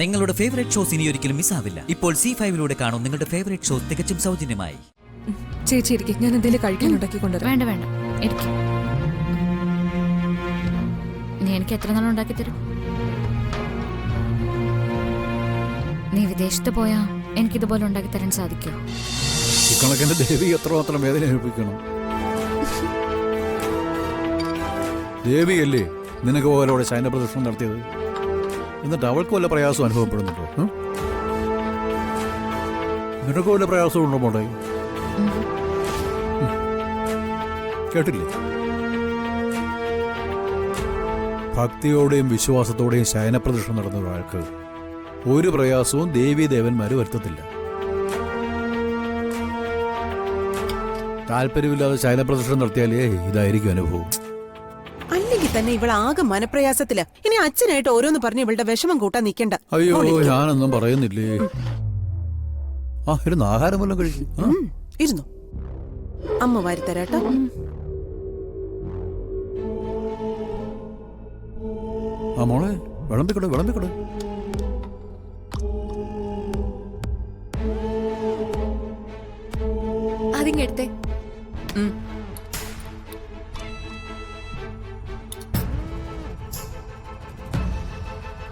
നിങ്ങളുടെ favourite shows ഇനി ഒരിക്കലും മിസ്സാവില്ല. ഇപ്പോൾ C5-ലൂടെ കാണും നിങ്ങളുടെ ഫേവറേറ്റ് ഷോസ് തികച്ചും സൗജന്യമായി. ചേച്ചി ഇരിക്കും, ഞാൻ എന്തെങ്കിലും കഴിക്കാൻ ഉണ്ടാക്കി കൊണ്ടുവരാം. വേണ്ട വേണ്ട, ഇരിക്കും. നീ എനിക്ക് എത്ര നാൾ ഉണ്ടാക്കി തരും? നീ വിദേശത്ത് പോയാ എനിക്കിതുപോലെ ഉണ്ടാക്കി തരാൻ സാധിക്കുമോ? ഇക്കണക്കിന്റെ ദേവി എത്രമാത്രം വേദന അനുഭവിക്കണം. ദേവിയല്ലേ നിനക്ക് പോലെ അവിടെ ശയന പ്രദർശനം നടത്തിയത്? എന്നിട്ട് അവൾക്ക് വല്ല പ്രയാസം അനുഭവപ്പെടുന്നുണ്ടോ? നിനക്ക് വല്ല പ്രയാസവും ഉണ്ടോ മോളെ? കേട്ടില്ലേ? ഭക്തിയോടെയും വിശ്വാസത്തോടെയും ശയന പ്രദർശനം നടന്ന ഒരാൾക്ക് ഒരു പ്രയാസവും ദേവീദേവന്മാര് വരുത്തത്തില്ല. താല്പര്യമില്ലാതെ ശയന പ്രദർശനം നടത്തിയാലേ ഇതായിരിക്കും അനുഭവം. അല്ലെങ്കിൽ തന്നെ ഇവളാകെ മനപ്രയാസത്തില. ഇനി അച്ഛനായിട്ട് ഓരോന്ന് പറഞ്ഞ് ഇവളുടെ വിഷമം കൂട്ടാൻ നിൽക്കണ്ട. അയ്യോ, ഞാനൊന്നും പറയുന്നില്ലേ. ഇരുന്ന് ആഹാരം വല്ലതും കഴിക്കും. ഇരുന്നു, അമ്മ വാരിത്തരാട്ടോ. മോളെ വിളമ്പിക്കട വിളമ്പിക്കട. അതിങ്ങെടുത്തേ.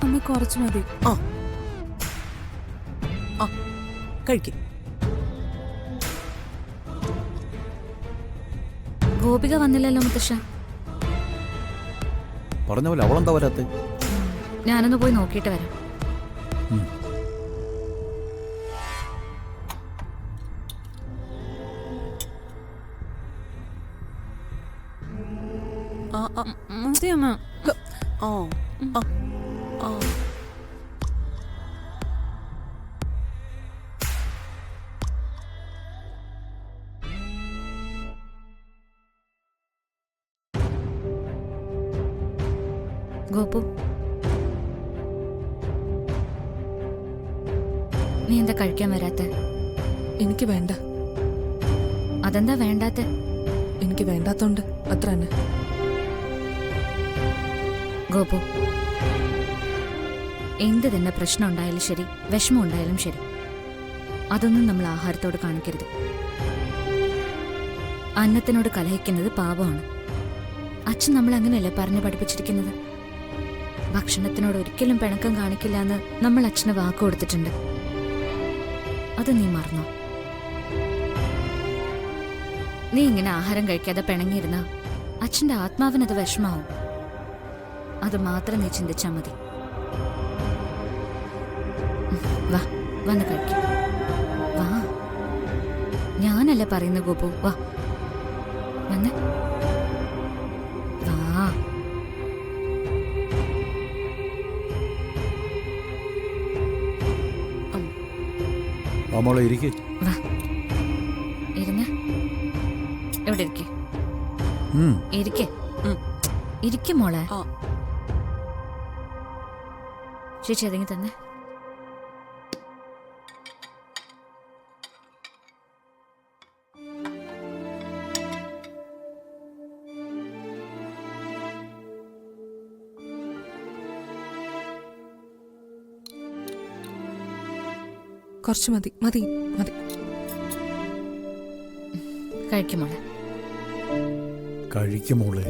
അമ്മ കുറച്ച് മതി. കഴിക്കും. ഗോപിക വന്നില്ലല്ലോ മുത്തശ്ശ. പറഞ്ഞ പോലെ അവളെന്താ വരാത്തെ? ഞാനൊന്ന് പോയി നോക്കിയിട്ട് വരാം. ഗോപു, നീ എന്താ കഴിക്കാൻ വരാത്തെ? എനിക്ക് വേണ്ട. അതെന്താ വേണ്ടാത്തെ? എനിക്ക് വേണ്ടാത്തോണ്ട് അത്ര തന്നെ. ഗോപു, എന്ത് തന്നെ പ്രശ്നം ഉണ്ടായാലും ശരി, വിഷമം ഉണ്ടായാലും ശരി, അതൊന്നും നമ്മൾ ആഹാരത്തോട് കാണിക്കരുത്. അന്നത്തിനോട് കലഹിക്കുന്നത് പാപമാണ്. അച്ഛൻ നമ്മൾ അങ്ങനെയല്ലേ പറഞ്ഞു പഠിപ്പിച്ചിരിക്കുന്നത്? ഭക്ഷണത്തിനോട് ഒരിക്കലും പിണക്കം കാണിക്കില്ല എന്ന് നമ്മൾ അച്ഛന് വാക്ക് കൊടുത്തിട്ടുണ്ട്. അത് നീ മറന്നോ? നീ ഇങ്ങനെ ആഹാരം കഴിക്കാതെ പിണങ്ങിയിരുന്ന അച്ഛന്റെ ആത്മാവിനത് വിഷമാവും. അത് മാത്രം നീ ചിന്തിച്ചാ മതി. വാ, വന്ന് കഴിക്ക. വാ, ഞാനല്ലേ പറയുന്ന ഗോപു, വാ വന്ന് വാ. മോളെ ഇരിക്കേ. വാ, ഇരുന്ന്. എവിടെ ഇരിക്കേ? ഇരിക്കേ, ഇരിക്കും മോളെ. ചേച്ചി അതെങ്കിൽ തന്നെ. കുറച്ച് മതി മതി മതി. കഴിക്കും മോളെ. കഴിക്കും മോളെ.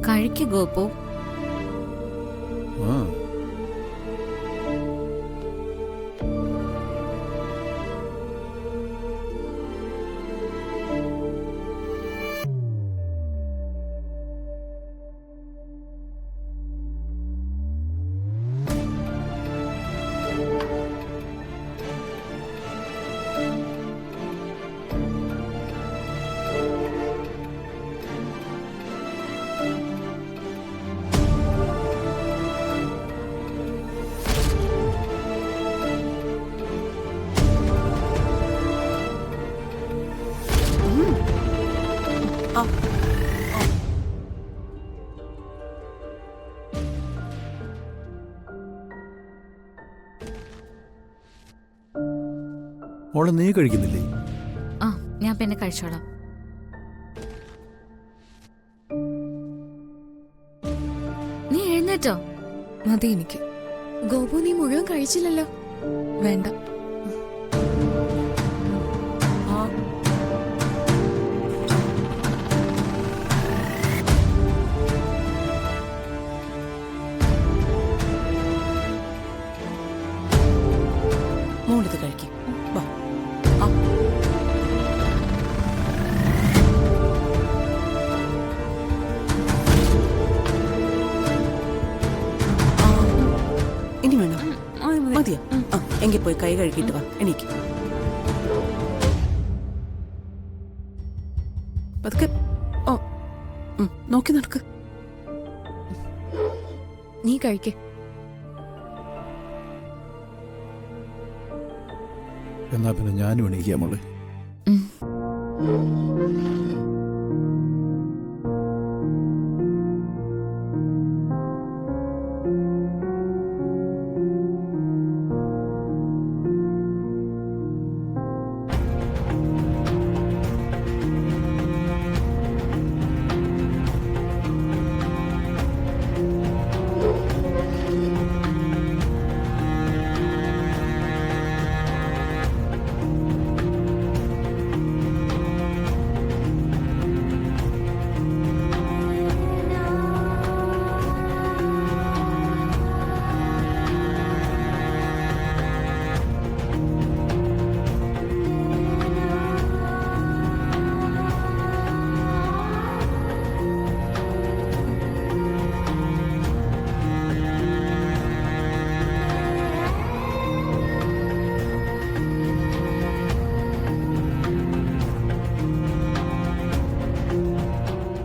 കഴിക്ക് ഗോപു. മോളെ നീ കഴിക്കുന്നില്ലേ? ആ, ഞാൻ പിന്നെ കഴിച്ചോളാം. എഴുന്നേറ്റോ? മതി എനിക്ക്. ഗോപു, നീ മുഴുവൻ കഴിച്ചില്ലല്ലോ. വേണ്ട. മോളിത് കഴിക്കും. വാ. ആ. ഇനി വേണോ? മതിയോ? ആ, എങ്കിൽ പോയി കൈ കഴുകിയിട്ട് വാ. എണീക്ക്. പതുക്കെ. ഓ, നോക്കി നടക്ക്. നീ കഴിക്കേ. എന്നാ പിന്നെ ഞാനും എണീക്കാം മോളെ.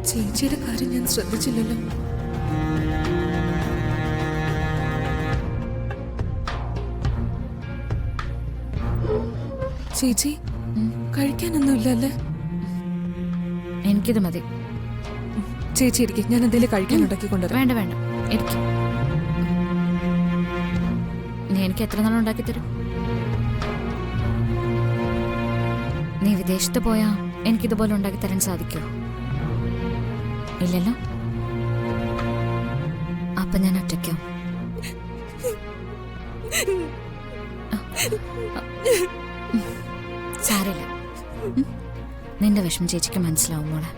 ചേച്ചിയുടെ കാര്യം ഞാൻ ശ്രദ്ധിച്ചില്ലല്ലോ. ചേച്ചി കഴിക്കാനൊന്നുമില്ലല്ലേ? എനിക്കിത് മതി. ചേച്ചി ഇരിക്കും, ഞാൻ എന്തെങ്കിലും കഴിക്കാൻ ഉണ്ടാക്കി കൊണ്ടുവരാം. വേണ്ട വേണ്ട, എനിക്ക്. നീ എനിക്ക് എത്ര നാളും ഉണ്ടാക്കി തരും? നീ വിദേശത്ത് പോയാ എനിക്കിതുപോലെ ഉണ്ടാക്കി തരാൻ സാധിക്കുമോ? ഇല്ലല്ലോ. അപ്പൊ ഞാൻ ഒറ്റയ്ക്കോ? സാരമില്ല, നിന്റെ വിഷമം ചേച്ചിക്ക് മനസ്സിലാവും മോളെ.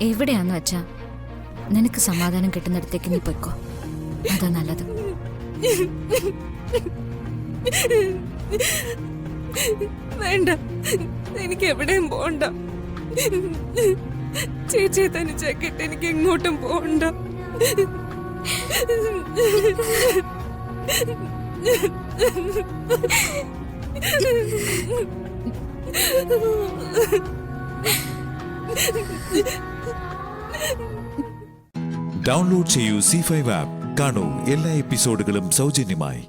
എവിടെയാന്ന് വെച്ചാ നിനക്ക് സമാധാനം കിട്ടുന്നിടത്തേക്ക് നീ പൊയ്ക്കോ. അതാ നല്ലത്. വേണ്ട, എനിക്ക് എവിടെയും പോണ്ട. ചേച്ചിയെ തനിച്ചേക്കിട്ട് എനിക്ക് എങ്ങോട്ടും പോണ്ട. ഡൗൺലോഡ് ചെയ്യൂ C5 ആപ്പ്. കാണൂ എല്ലാ എപ്പിസോഡുകളും സൗജന്യമായി.